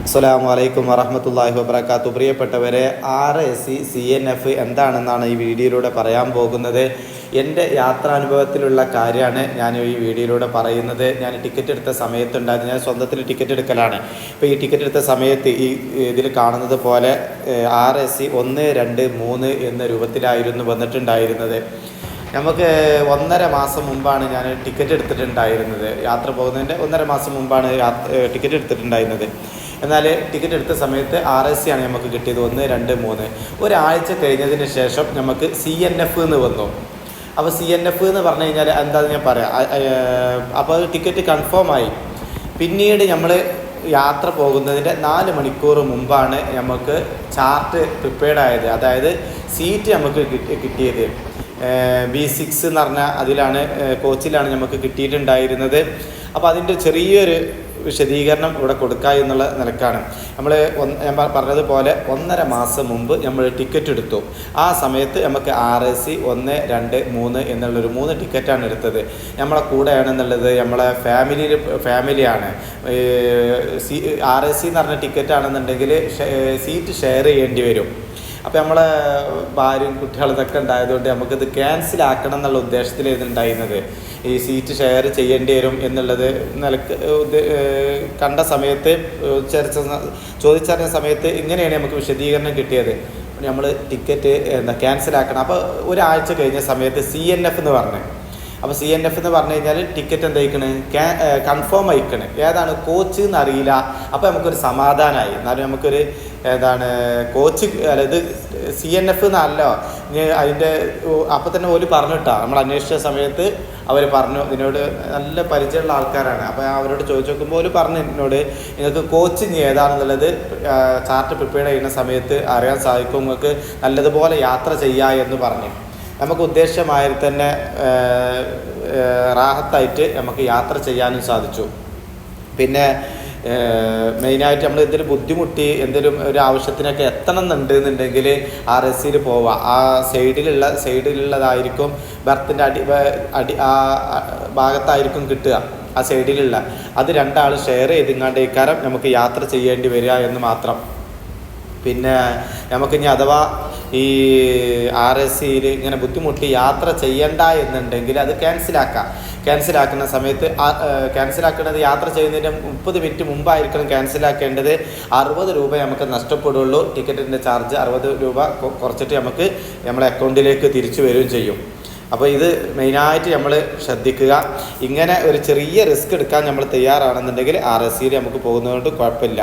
അസ്സലാമു അലൈക്കും വറഹ്മത്തുള്ളാഹി വബറകാതുഹു. പ്രിയപ്പെട്ടവരെ, RAC CNF എന്താണെന്നാണ് ഈ വീഡിയോയിലൂടെ പറയാൻ പോകുന്നത്. എൻ്റെ യാത്രാനുഭവത്തിലുള്ള കാര്യമാണ് ഞാൻ ഈ വീഡിയോയിലൂടെ പറയുന്നത്. ഞാൻ ടിക്കറ്റ് എടുത്ത സമയത്തുണ്ടായിരുന്നു, ഞാൻ സ്വന്തത്തിൽ ടിക്കറ്റ് എടുക്കലാണ്. ഇപ്പോൾ ഈ ടിക്കറ്റ് എടുത്ത സമയത്ത് ഈ ഇതിൽ കാണുന്നത് പോലെ RAC 1, 2, 3 എന്ന രൂപത്തിലായിരുന്നു വന്നിട്ടുണ്ടായിരുന്നത്. നമുക്ക് 1.5 മാസം മുമ്പാണ് ഞാൻ ടിക്കറ്റ് എടുത്തിട്ടുണ്ടായിരുന്നത്. യാത്ര പോകുന്നതിൻ്റെ 1.5 മാസം മുമ്പാണ് ടിക്കറ്റ് എടുത്തിട്ടുണ്ടായിരുന്നത്. എന്നാൽ ടിക്കറ്റ് എടുത്ത സമയത്ത് RAC ആണ് നമുക്ക് കിട്ടിയത് 1, 2, 3. ഒരാഴ്ച കഴിഞ്ഞതിന് ശേഷം നമുക്ക് CNF എന്ന് വന്നു. അപ്പോൾ CNF എന്ന് പറഞ്ഞു കഴിഞ്ഞാൽ എന്താണെന്ന് ഞാൻ പറയാം. അപ്പോൾ ടിക്കറ്റ് കൺഫേം ആയി. പിന്നീട് നമ്മൾ യാത്ര പോകുന്നതിൻ്റെ 4 മണിക്കൂർ മുമ്പാണ് നമുക്ക് ചാർട്ട് പ്രിപ്പയർഡ് ആയത്. അതായത് സീറ്റ് നമുക്ക് കിട്ടിയത് B6 എന്ന് പറഞ്ഞാൽ അതിലാണ്, കോച്ചിലാണ് നമുക്ക് കിട്ടിയിട്ടുണ്ടായിരുന്നത്. അപ്പോൾ അതിൻ്റെ ചെറിയൊരു വിശദീകരണം ഇവിടെ കൊടുക്കുക എന്നുള്ള നിലക്കാണ്. ഞാൻ പറഞ്ഞതുപോലെ 1.5 മാസം മുമ്പ് നമ്മൾ ടിക്കറ്റ് എടുത്തു. ആ സമയത്ത് നമുക്ക് RAC 1, 2, 3 എന്നുള്ളൊരു 3 ടിക്കറ്റാണ് എടുത്തത്. നമ്മളെ കൂടെയാണെന്നുള്ളത് നമ്മളെ ഫാമിലിയാണ്. RAC എന്ന് പറഞ്ഞ ടിക്കറ്റാണെന്നുണ്ടെങ്കിൽ സീറ്റ് ഷെയർ ചെയ്യേണ്ടി വരും. അപ്പോൾ നമ്മളെ ഭാര്യയും കുട്ടികളും ഇതൊക്കെ ഉണ്ടായതുകൊണ്ട് നമുക്കിത് ക്യാൻസലാക്കണം എന്നുള്ള ഉദ്ദേശത്തിലായിരുന്നു ഉണ്ടായിരുന്നത്. ഈ സീറ്റ് ഷെയർ ചെയ്യേണ്ടി വരും എന്നുള്ളത് നിലക്ക് കണ്ട സമയത്ത് ചോദിച്ചറിഞ്ഞ സമയത്ത് ഇങ്ങനെയാണ് നമുക്ക് വിശദീകരണം കിട്ടിയത്. നമ്മൾ ടിക്കറ്റ് ക്യാൻസലാക്കണം. അപ്പോൾ ഒരാഴ്ച കഴിഞ്ഞ സമയത്ത് CNF എന്ന് പറഞ്ഞു. അപ്പോൾ CNF എന്ന് പറഞ്ഞു കഴിഞ്ഞാൽ ടിക്കറ്റ് എന്തായിക്കണ്, കൺഫേം ആയിക്കണ്. ഏതാണ് കോച്ച് എന്നറിയില്ല. അപ്പോൾ നമുക്കൊരു സമാധാനമായി. എന്നാലും നമുക്കൊരു കോച്ച് അല്ല, ഇത് CNF എന്നല്ലോ അതിൻ്റെ. അപ്പോൾ തന്നെ ഓല് പറഞ്ഞിട്ടാ, നമ്മൾ അന്വേഷിച്ച സമയത്ത് അവർ പറഞ്ഞു, ഇതിനോട് നല്ല പരിചയമുള്ള ആൾക്കാരാണ്. അപ്പോൾ അവരോട് ചോദിച്ചു നോക്കുമ്പോൾ ഓല് പറഞ്ഞു എന്നോട്, നിങ്ങൾക്ക് കോച്ച് ഇനി ഏതാണെന്നുള്ളത് ചാർട്ട് പ്രിപ്പയർ ചെയ്യുന്ന സമയത്ത് അറിയാൻ സാധിക്കും, നിങ്ങൾക്ക് നല്ലതുപോലെ യാത്ര ചെയ്യുക എന്ന് പറഞ്ഞു. നമുക്ക് ഉദ്ദേശമായ തന്നെ റാഹത്തായിട്ട് നമുക്ക് യാത്ര ചെയ്യാനും സാധിച്ചു. പിന്നെ മെയിനായിട്ട് നമ്മൾ എന്തെങ്കിലും ബുദ്ധിമുട്ടി എന്തെങ്കിലും ഒരു ആവശ്യത്തിനൊക്കെ എത്തണം എന്നുണ്ടെന്നുണ്ടെങ്കിൽ RACയിൽ പോവുക. ആ സൈഡിലുള്ളതായിരിക്കും, ബർത്തിൻ്റെ അടി ആ ഭാഗത്തായിരിക്കും കിട്ടുക. ആ സൈഡിലുള്ള അത് 2 ആൾ ഷെയർ ചെയ്തിങ്ങാണ്ട് ഇക്കാരം നമുക്ക് യാത്ര ചെയ്യേണ്ടി വരിക എന്ന് മാത്രം. പിന്നെ നമുക്കിനി അഥവാ ഈ RACയിൽ ഇങ്ങനെ ബുദ്ധിമുട്ടി യാത്ര ചെയ്യണ്ട എന്നുണ്ടെങ്കിൽ അത് ക്യാൻസലാക്കുന്ന സമയത്ത് ക്യാൻസലാക്കുന്നത് യാത്ര ചെയ്യുന്നതിൻ്റെ 30 മിനിറ്റ് മുമ്പായിരിക്കണം ക്യാൻസലാക്കേണ്ടത്. 60 രൂപ നമുക്ക് നഷ്ടപ്പെടുള്ളൂ. ടിക്കറ്റിൻ്റെ ചാർജ് 60 രൂപ കുറച്ചിട്ട് നമുക്ക് നമ്മളെ അക്കൗണ്ടിലേക്ക് തിരിച്ചു വരികയും ചെയ്യും. അപ്പോൾ ഇത് മെയിനായിട്ട് നമ്മൾ ശ്രദ്ധിക്കുക. ഇങ്ങനെ ഒരു ചെറിയ റിസ്ക് എടുക്കാൻ നമ്മൾ തയ്യാറാണെന്നുണ്ടെങ്കിൽ RACയിൽ നമുക്ക് പോകുന്നതുകൊണ്ട് കുഴപ്പമില്ല.